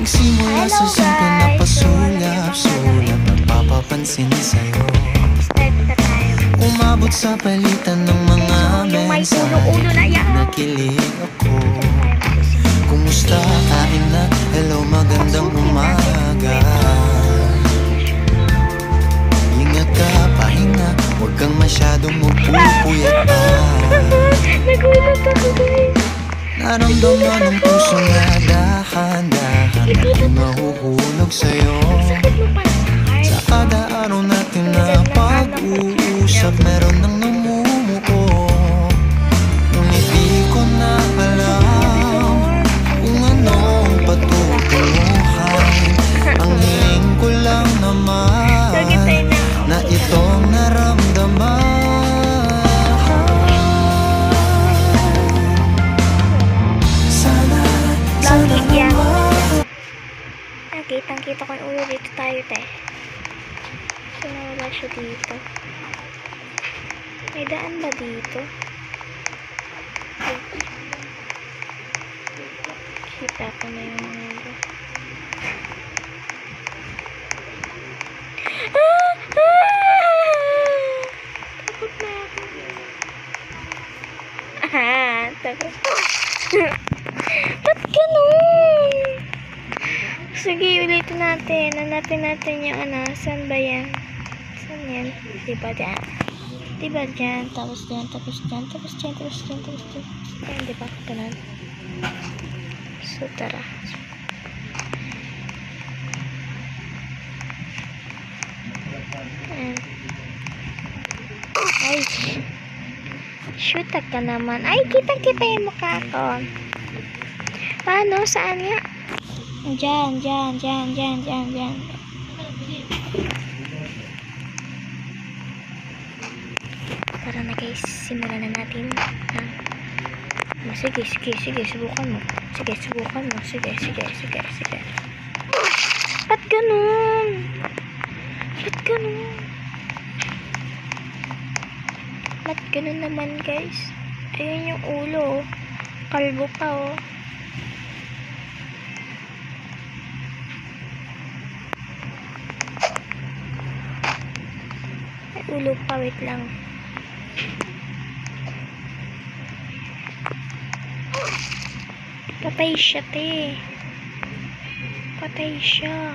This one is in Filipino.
Nagsimula sa simple na pasulap-sulap, nagpapapansin sa'yo. Umabot sa palitan ng mga mensahe, nakilig ako. Kumusta, kain na, hello, magandang umaga. Ingat ka, pahinga, huwag kang masyadong magpupuyat pa. Nagulat ako, guys. Naramdaman ng puso na dahan-dahan ako'y mahuhulog sa'yo. Sa kada araw natin na pag-uusap, meron nang namumuo. Ngunit di ko na alam kung anong patutunguhan. Ang hiling ko lang naman na itong naramdaman. Nakitang-kita ko yung ulo dito tayo, te. So, nawala siya dito. May daan ba dito? Ay. Kita ko na yung ulo. Takot na ako. Takot. Ba't ganun? Sige, ulitin natin. Hanapin natin yung ano. Saan ba yan? Saan yan? Diba dyan? Diba dyan? Tapos dyan, tapos dyan, tapos dyan, tapos dyan, tapos dyan. Ayan, diba? Ganun. So, tara. Ayan. Ay! Shoot ka naman. Ay, kitang-kita yung mukha ko. Paano? Saan nga? Diyan. Tara na guys, simulan na natin. Sige, subukan mo. Sige. Ba't ganun? Ba't ganun naman guys? Ayun yung ulo. Kalbo pa oh. Ulo pa, wait lang. Patay siya, te. Patay siya.